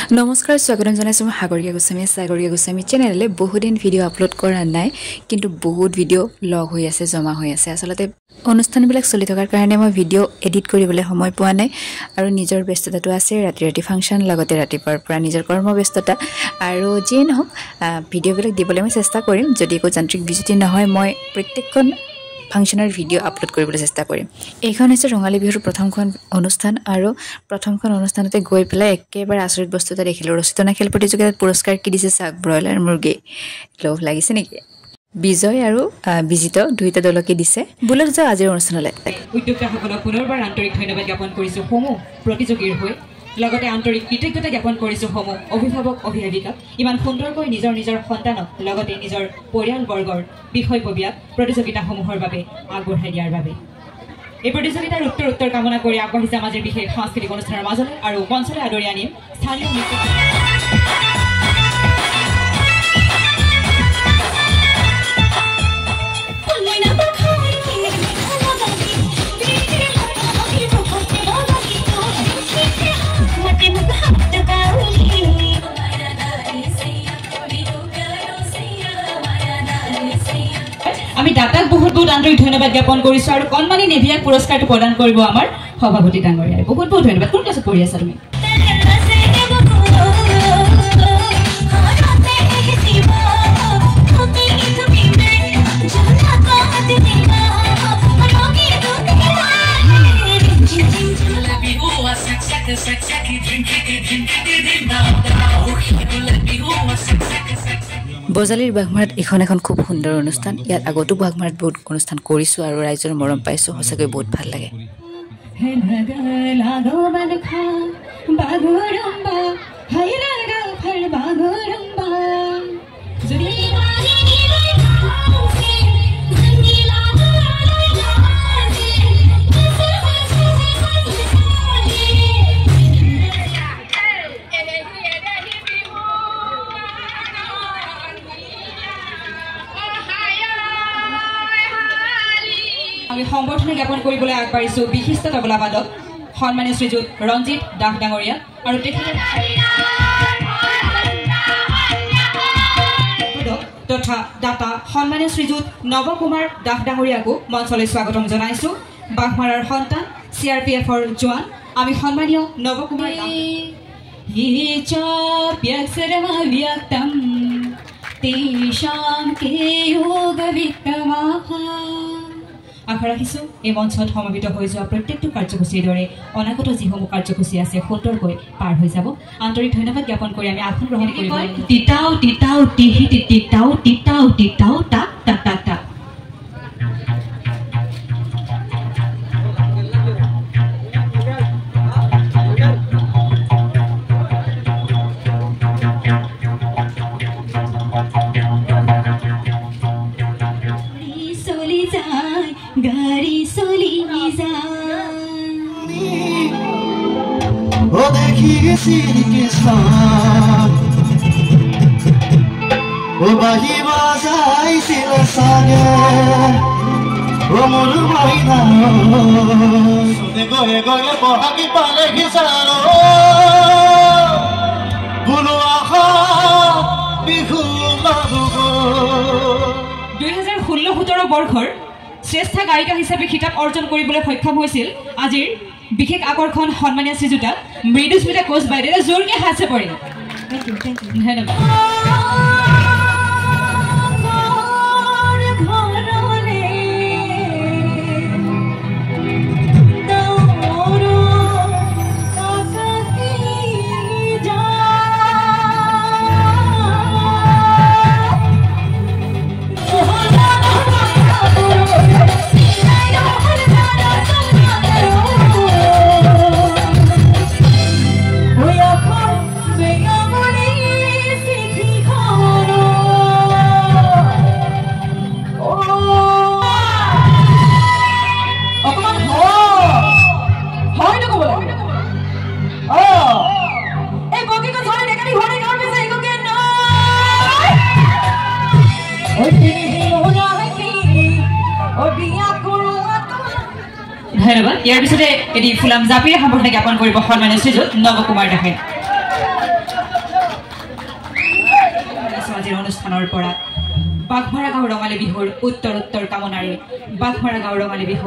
নমস্কাৰ স্বাগতম জনাইছো মই সাগৰীয়া গোস্বামী চেনেললে বহুদিন ভিডিঅ' আপলোড কৰা নাই কিন্তু বহুত ভিডিঅ' লগ হৈ আছে জমা হৈ আছে আসলতে অনুষ্ঠানবিলাক চলি থকাৰ কাৰণে মই ভিডিঅ' এডিট কৰিবলৈ সময় পোৱা নাই আৰু নিজৰ ব্যস্ততাটো আছে ৰাতি ফাংচন লগতে ৰাতিপুৱাৰ পৰা নিজৰ কৰ্মব্যস্ততা আৰু যিয়ে নহওক ভিডিঅ'বিলাক দিবলৈ মই চেষ্টা কৰিম যদি একো যান্ত্ৰিক বিজুতি নহয় মই প্ৰত্যেকখন ফাংচনৰ ভিডিঅ' আপলোড কৰিবলৈ চেষ্টা কৰিম এইখন হৈছে ৰঙালী বিহুৰ প্ৰথমখন অনুষ্ঠান আৰু প্ৰথমখন অনুষ্ঠানতে গৈ পেলাই একেবাৰে আচৰিত বস্তু এটা দেখিলোঁ ৰচিতনা খেল প্ৰতিযোগিতাত পুৰস্কাৰ কি দিছে চাওক ব্ৰইলাৰ মুৰ্গী লোভ লাগিছে নেকি বিজয় আৰু বিজিত দুইটা দলকে দিছে বুলক যাও আজিৰ অনুষ্ঠানলৈ উদ্যোক্তাসকলক পুনৰবাৰ আন্তৰিক ধন্যবাদ জ্ঞাপন কৰিছোঁ সমূহ প্ৰতিযোগীৰ হৈ লগতে আন্তৰিক কৃতজ্ঞতা জ্ঞাপন কৰিছোঁ সমূহ অভিভাৱক অভিভাৱিকাক ইমান সুন্দৰকৈ নিজৰ সন্তানক লগতে নিজৰ পৰিয়ালবৰ্গৰ বিষয়ববীয়াক প্ৰতিযোগিতাসমূহৰ বাবে আগবঢ়াই দিয়াৰ বাবে এই প্ৰতিযোগিতাৰ উত্তৰ কামনা কৰি আগবাঢ়িছে আমাৰ বিশেষ সাংস্কৃতিক অনুষ্ঠানৰ মাজলৈ আৰু মঞ্চলৈ আদৰি আনিম স্থানীয় আমি দাতাক বহুত আন্তৰিক ধন্যবাদ জ্ঞাপন কৰিছো আৰু কণমানি নেভিয়াক পুৰস্কাৰটো প্ৰদান কৰিব আমাৰ সভাপতি ডাঙৰীয়াই বহুত ধন্যবাদ কোন ক্লাছত পঢ়ি আছা তুমি বজালিৰ বাঘমাৰাত এখন খুব সুন্দৰ অনুষ্ঠান ইয়াত আগতো বাঘমাৰাত বহুত অনুষ্ঠান কৰিছোঁ আৰু ৰাইজৰ মৰম পাইছোঁ সঁচাকৈ বহুত ভাল লাগে আমি সম্বৰ্ধনা জ্ঞাপন কৰিবলৈ আগবাঢ়িছো বিশিষ্ট তবলাবাদক সন্মানীয় শ্ৰীযুত ৰঞ্জিত দাস ডাঙৰীয়া আৰু তেখেতৰ তথা দাতা সন্মানীয় শ্ৰীযুত নৱকুমাৰ দাস ডাঙৰীয়াকো মঞ্চলৈ স্বাগতম জনাইছো বাঘমাৰাৰ সন্তান CRPFৰ জোৱান আমি সন্মানীয় নৱকুমাৰ আশা ৰাখিছোঁ এই মঞ্চত সমবেত হৈ যোৱা প্ৰত্যেকটো কাৰ্যসূচীৰ দৰে অনাগত যিসমূহ কাৰ্যসূচী আছে সুন্দৰকৈ পাৰ হৈ যাব আন্তৰিক ধন্যবাদ জ্ঞাপন কৰি আমি আসন গ্ৰহণ কৰিব তিতাও তিতাও টিহি তিতাও তিতাও তিতাও টাক টাক টাক টাক Oh, देखिए सीरी के साथ Oh, bahi bazai sila sage Oh, mulu maina Sune goye bohagi pale gisaro Bulu aha bihu madugo 2016-17 বৰ্ষৰ শ্ৰেষ্ঠ গায়িকা হিচাপে খিতাপ অৰ্জন কৰিবলৈ সক্ষম হৈছিল আজিৰ বিশেষ আকৰ্ষণ সন্মানীয় শ্ৰীযুতা মৃদুস্মিতা কোচ বাইদেউ জোৰকে হাতে পৰে ধন্যবাদ ধন্যবাদ ইয়াৰ পিছতে এটি ফুলাম জাপিৰে সম্বৰ্ধনা জ্ঞাপন কৰিব সন্মানীয় শ্ৰীযুত নৱকুমাৰ দাসে আজিৰ অনুষ্ঠানৰ পৰা বাঘমাৰা গাঁও ৰঙালী বিহুৰ উত্তৰ কামনাৰে বাঘমাৰা গাঁও ৰঙালী বিহুৰ